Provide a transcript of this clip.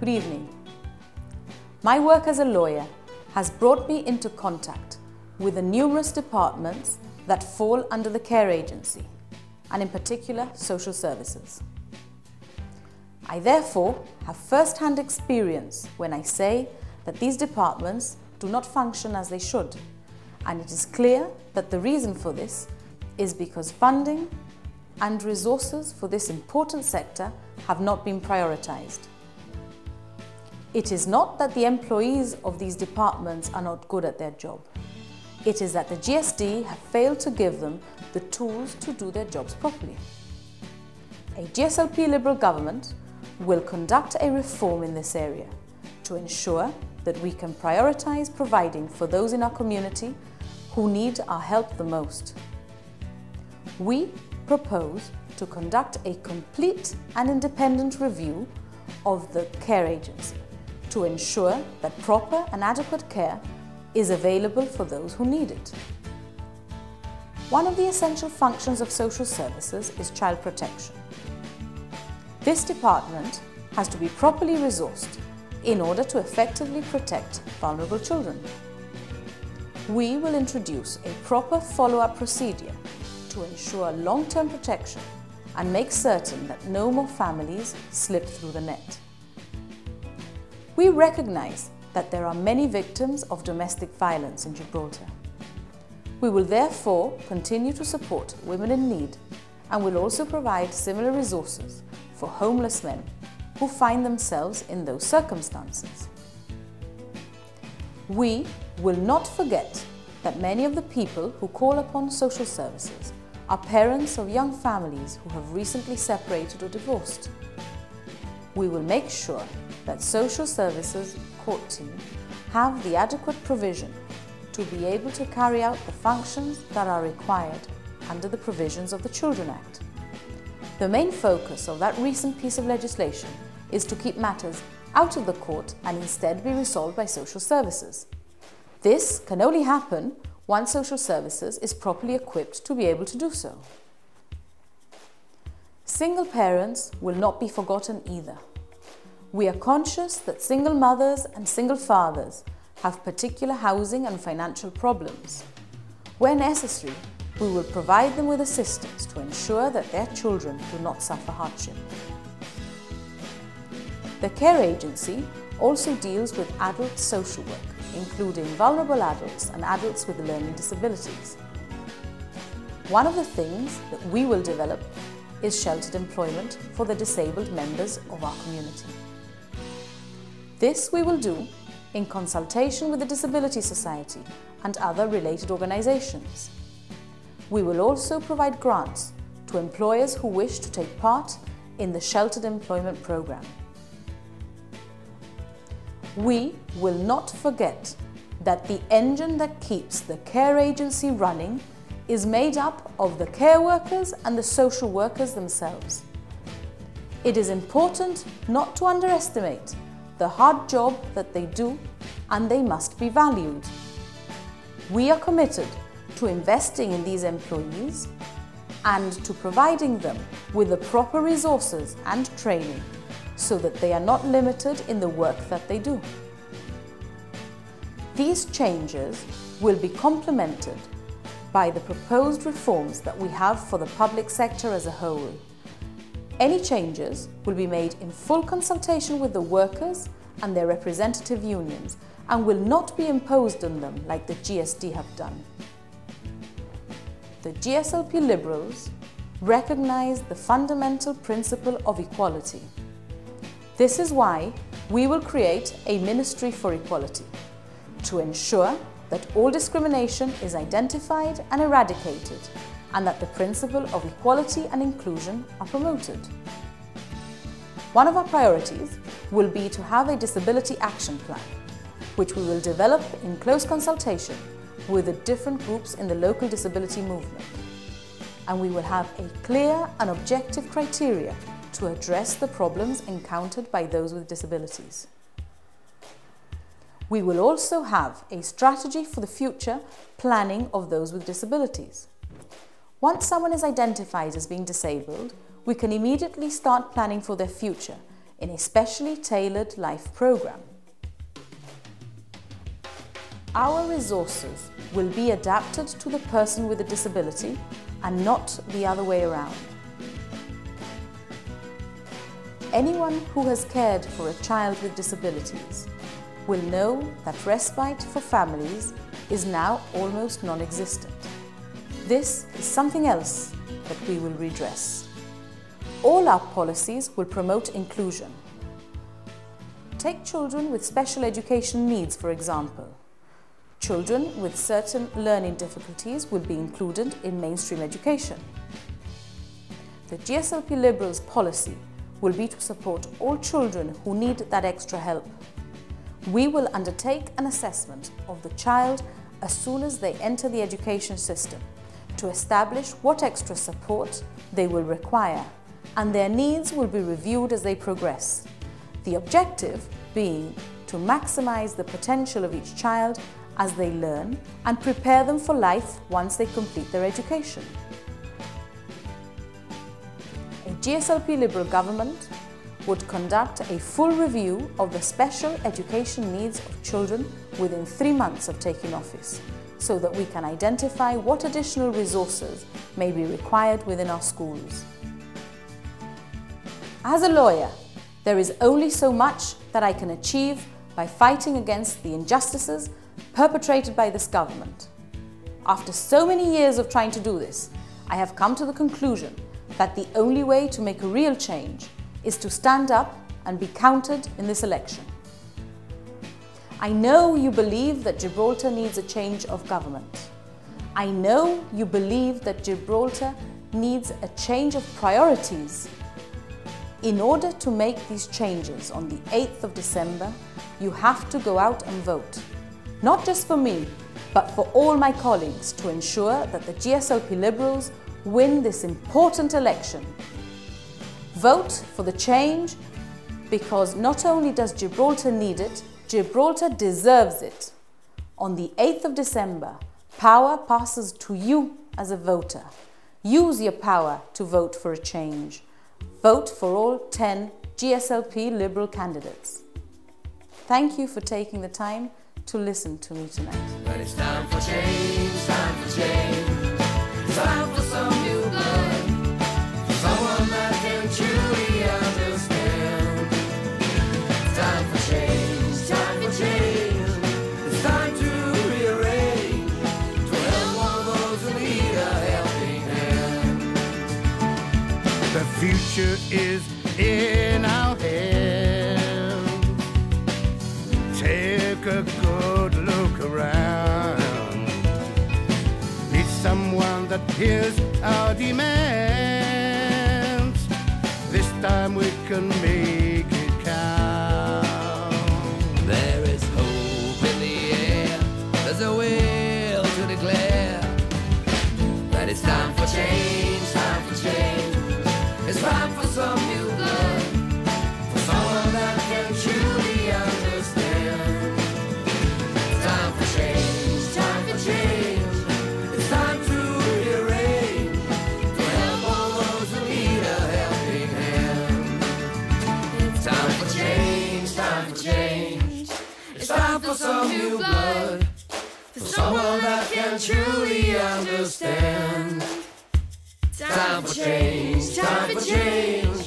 Good evening. My work as a lawyer has brought me into contact with the numerous departments that fall under the care agency, and in particular social services. I therefore have first-hand experience when I say that these departments do not function as they should, and it is clear that the reason for this is because funding and resources for this important sector have not been prioritised. It is not that the employees of these departments are not good at their job. It is that the GSD have failed to give them the tools to do their jobs properly. A GSLP Liberal government will conduct a reform in this area to ensure that we can prioritise providing for those in our community who need our help the most. We propose to conduct a complete and independent review of the care agency to ensure that proper and adequate care is available for those who need it. One of the essential functions of social services is child protection. This department has to be properly resourced in order to effectively protect vulnerable children. We will introduce a proper follow-up procedure to ensure long-term protection and make certain that no more families slip through the net. We recognise that there are many victims of domestic violence in Gibraltar. We will therefore continue to support women in need and will also provide similar resources for homeless men who find themselves in those circumstances. We will not forget that many of the people who call upon social services are parents of young families who have recently separated or divorced. We will make sure that social services court team have the adequate provision to be able to carry out the functions that are required under the provisions of the Children Act. The main focus of that recent piece of legislation is to keep matters out of the court and instead be resolved by social services. This can only happen once social services is properly equipped to be able to do so. Single parents will not be forgotten either. We are conscious that single mothers and single fathers have particular housing and financial problems. Where necessary, we will provide them with assistance to ensure that their children do not suffer hardship. The care agency also deals with adult social work, including vulnerable adults and adults with learning disabilities. One of the things that we will develop is sheltered employment for the disabled members of our community. This we will do in consultation with the Disability Society and other related organisations. We will also provide grants to employers who wish to take part in the Sheltered Employment Programme. We will not forget that the engine that keeps the care agency running is made up of the care workers and the social workers themselves. It is important not to underestimate the hard job that they do, and they must be valued. We are committed to investing in these employees and to providing them with the proper resources and training so that they are not limited in the work that they do. These changes will be complemented by the proposed reforms that we have for the public sector as a whole. Any changes will be made in full consultation with the workers and their representative unions and will not be imposed on them like the GSD have done. The GSLP Liberals recognise the fundamental principle of equality. This is why we will create a Ministry for Equality to ensure that all discrimination is identified and eradicated and that the principle of equality and inclusion are promoted. One of our priorities will be to have a disability action plan, which we will develop in close consultation with the different groups in the local disability movement. And we will have a clear and objective criteria to address the problems encountered by those with disabilities. We will also have a strategy for the future planning of those with disabilities. Once someone is identified as being disabled, we can immediately start planning for their future in a specially tailored life program. Our resources will be adapted to the person with a disability and not the other way around. Anyone who has cared for a child with disabilities will know that respite for families is now almost non-existent. This is something else that we will redress. All our policies will promote inclusion. Take children with special education needs, for example. Children with certain learning difficulties will be included in mainstream education. The GSLP Liberals policy will be to support all children who need that extra help. We will undertake an assessment of the child as soon as they enter the education system to establish what extra support they will require, and their needs will be reviewed as they progress. The objective being to maximize the potential of each child as they learn and prepare them for life once they complete their education. A GSLP Liberal government would conduct a full review of the special education needs of children within 3 months of taking office, so that we can identify what additional resources may be required within our schools. As a lawyer, there is only so much that I can achieve by fighting against the injustices perpetrated by this government. After so many years of trying to do this, I have come to the conclusion that the only way to make a real change is to stand up and be counted in this election. I know you believe that Gibraltar needs a change of government. I know you believe that Gibraltar needs a change of priorities. In order to make these changes on the 8th of December, you have to go out and vote. Not just for me, but for all my colleagues, to ensure that the GSLP Liberals win this important election. Vote for the change, because not only does Gibraltar need it, Gibraltar deserves it. On the 8th of December, power passes to you as a voter. Use your power to vote for a change. Vote for all 10 GSLP Liberal candidates. Thank you for taking the time to listen to me tonight. But it's time for change, time for change. Time for some new blood, for someone that can truly understand. Time for change, time for change. It's time to rearrange, to help all those who need a helping hand. The future is in our hands. Take a good look around. Need someone that hears our demands. This time we can make it count. There is hope in the air. There's a will to declare that it's time for change, time for change. It's time for some new blood, for someone that can truly understand. It's time for change, time for change. It's time to rearrange, to help all those who need a helping hand. It's time for change, time for change. It's time for some new blood, for someone that can truly understand. Time for change, time for change.